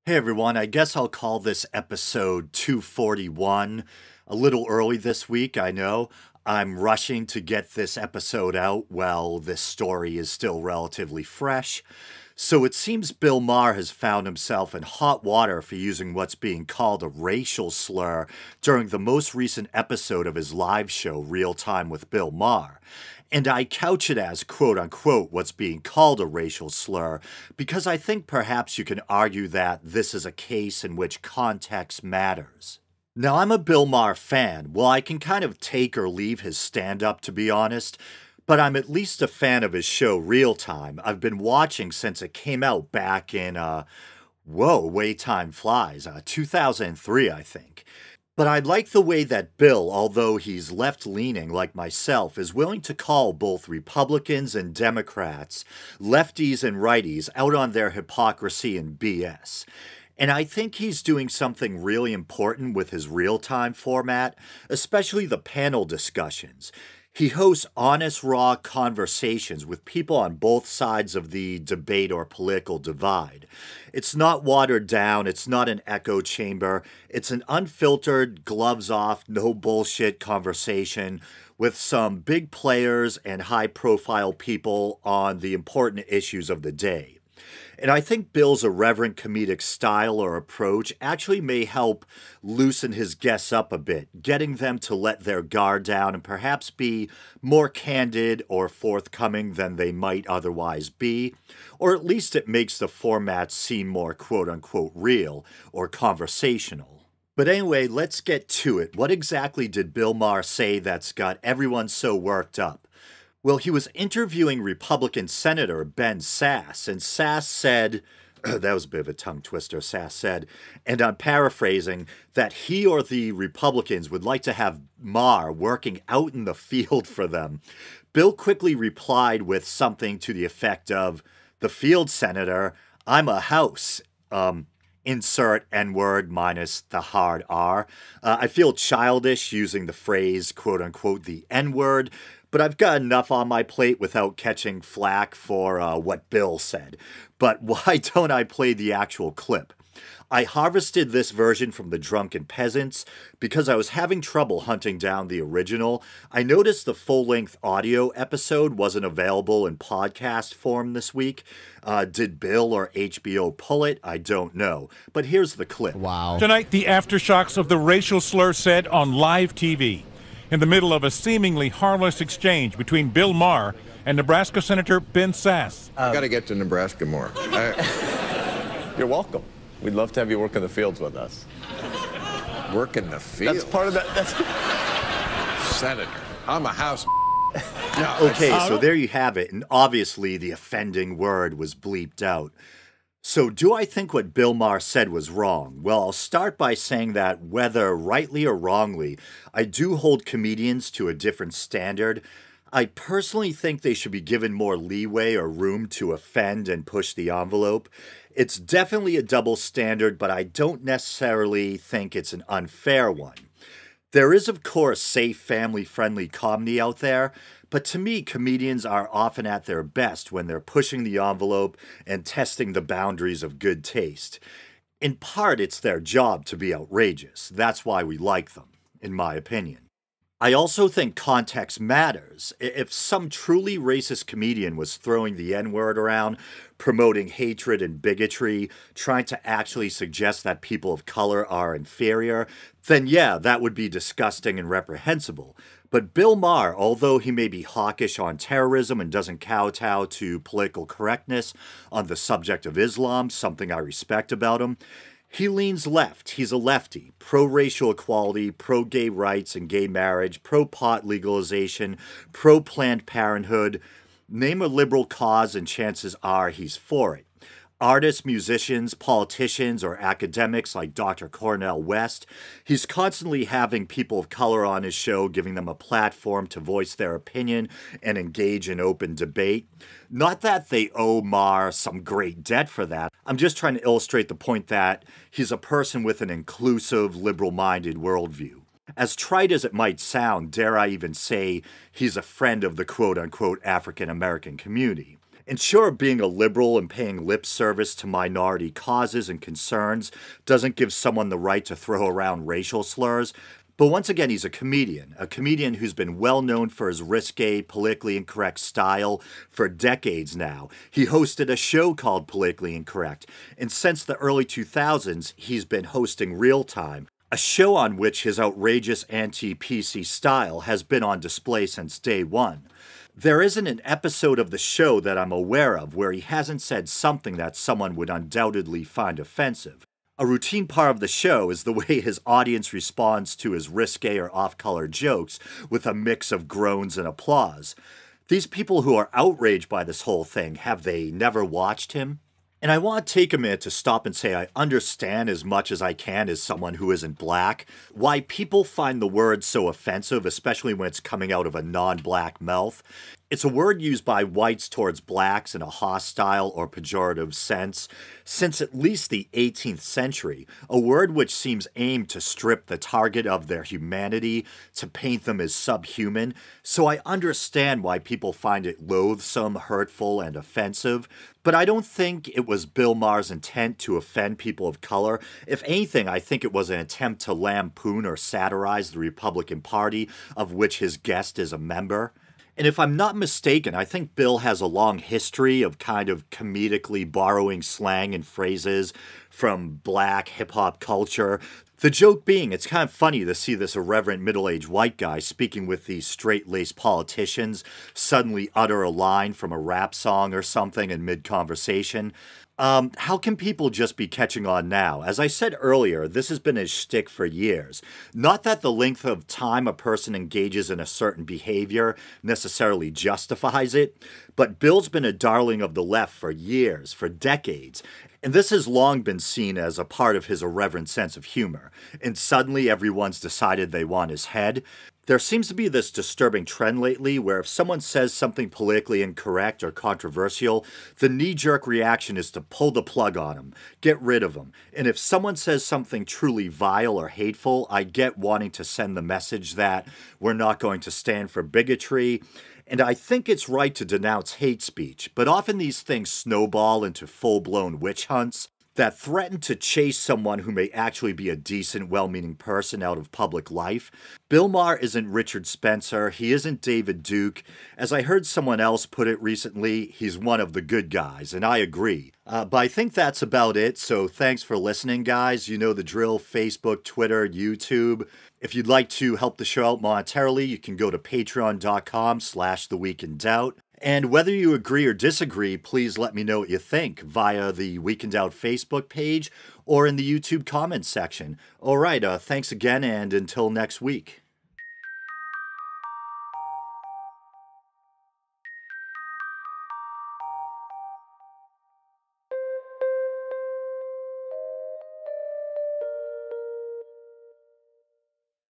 Hey everyone, I guess I'll call this episode 241. A little early this week, I know. I'm rushing to get this episode out while this story is still relatively fresh. So it seems Bill Maher has found himself in hot water for using what's being called a racial slur during the most recent episode of his live show, Real Time with Bill Maher. And I couch it as quote-unquote what's being called a racial slur because I think perhaps you can argue that this is a case in which context matters. Now, I'm a Bill Maher fan. Well, I can kind of take or leave his stand-up, to be honest, but I'm at least a fan of his show Real Time. I've been watching since it came out back in, way time flies, 2003, I think. But I like the way that Bill, although he's left-leaning like myself, is willing to call both Republicans and Democrats, lefties and righties, out on their hypocrisy and BS. And I think he's doing something really important with his real-time format, especially the panel discussions. He hosts honest, raw conversations with people on both sides of the debate or political divide. It's not watered down, it's not an echo chamber, it's an unfiltered, gloves off, no bullshit conversation with some big players and high-profile people on the important issues of the day. And I think Bill's irreverent comedic style or approach actually may help loosen his guests up a bit, getting them to let their guard down and perhaps be more candid or forthcoming than they might otherwise be, or at least it makes the format seem more quote-unquote real or conversational. But anyway, let's get to it. What exactly did Bill Maher say that's got everyone so worked up? Well, he was interviewing Republican Senator Ben Sasse, and Sasse said, that was a bit of a tongue twister, Sasse said, and I'm paraphrasing, that he or the Republicans would like to have Maher working out in the field for them. Bill quickly replied with something to the effect of, "The field, Senator, I'm a house." Insert N-word minus the hard R. I feel childish using the phrase, quote-unquote, the N-word, but I've got enough on my plate without catching flack for what Bill said. But why don't I play the actual clip? I harvested this version from the Drunken Peasants because I was having trouble hunting down the original. I noticed the full-length audio episode wasn't available in podcast form this week. Did Bill or HBO pull it? I don't know. But here's the clip. Wow. Tonight, the aftershocks of the racial slur said on live TV. In the middle of a seemingly harmless exchange between Bill Maher and Nebraska Senator Ben Sasse. I got to get to Nebraska more. You're welcome. We'd love to have you work in the fields with us. Work in the field? That's part of that. Senator, I'm a house. No, okay, so there you have it. And obviously the offending word was bleeped out. So do I think what Bill Maher said was wrong? Well, I'll start by saying that whether rightly or wrongly, I do hold comedians to a different standard. I personally think they should be given more leeway or room to offend and push the envelope. It's definitely a double standard, but I don't necessarily think it's an unfair one. There is, of course, safe, family-friendly comedy out there, but to me, comedians are often at their best when they're pushing the envelope and testing the boundaries of good taste. In part, it's their job to be outrageous. That's why we like them, in my opinion. I also think context matters. If some truly racist comedian was throwing the N-word around, promoting hatred and bigotry, trying to actually suggest that people of color are inferior, then yeah, that would be disgusting and reprehensible. But Bill Maher, although he may be hawkish on terrorism and doesn't kowtow to political correctness on the subject of Islam, something I respect about him, he leans left. He's a lefty. Pro-racial equality, pro-gay rights and gay marriage, pro-pot legalization, pro-Planned Parenthood. Name a liberal cause and chances are he's for it. Artists, musicians, politicians, or academics like Dr. Cornel West, he's constantly having people of color on his show, giving them a platform to voice their opinion and engage in open debate. Not that they owe Maher some great debt for that. I'm just trying to illustrate the point that he's a person with an inclusive, liberal-minded worldview. As trite as it might sound, dare I even say he's a friend of the quote-unquote African-American community. And sure, being a liberal and paying lip service to minority causes and concerns doesn't give someone the right to throw around racial slurs. But once again, he's a comedian who's been well known for his risque, politically incorrect style for decades now. He hosted a show called Politically Incorrect, and since the early 2000s, he's been hosting Real Time, a show on which his outrageous anti-PC style has been on display since day one. There isn't an episode of the show that I'm aware of where he hasn't said something that someone would undoubtedly find offensive. A routine part of the show is the way his audience responds to his risque or off-color jokes with a mix of groans and applause. These people who are outraged by this whole thing, have they never watched him? And I want to take a minute to stop and say I understand as much as I can as someone who isn't black why people find the word so offensive, especially when it's coming out of a non-black mouth. It's a word used by whites towards blacks in a hostile or pejorative sense since at least the 18th century, a word which seems aimed to strip the target of their humanity, to paint them as subhuman. So I understand why people find it loathsome, hurtful, and offensive, but I don't think it was Bill Maher's intent to offend people of color. If anything, I think it was an attempt to lampoon or satirize the Republican Party, of which his guest is a member. And if I'm not mistaken, I think Bill has a long history of kind of comedically borrowing slang and phrases from black hip-hop culture. The joke being, it's kind of funny to see this irreverent middle-aged white guy speaking with these straight-laced politicians suddenly utter a line from a rap song or something in mid-conversation. How can people just be catching on now? As I said earlier, this has been his shtick for years. Not that the length of time a person engages in a certain behavior necessarily justifies it, but Bill's been a darling of the left for years, for decades. And this has long been seen as a part of his irreverent sense of humor. And suddenly everyone's decided they want his head. There seems to be this disturbing trend lately where if someone says something politically incorrect or controversial, the knee-jerk reaction is to pull the plug on them, get rid of them. And if someone says something truly vile or hateful, I get wanting to send the message that we're not going to stand for bigotry. And I think it's right to denounce hate speech, but often these things snowball into full-blown witch hunts that threaten to chase someone who may actually be a decent, well-meaning person out of public life. Bill Maher isn't Richard Spencer, he isn't David Duke. As I heard someone else put it recently, he's one of the good guys, and I agree. But I think that's about it, so thanks for listening, guys. You know the drill: Facebook, Twitter, YouTube. If you'd like to help the show out monetarily, you can go to patreon.com/theweekindoubt. And whether you agree or disagree, please let me know what you think via the Week in Doubt Facebook page or in the YouTube comments section. All right, thanks again, and until next week.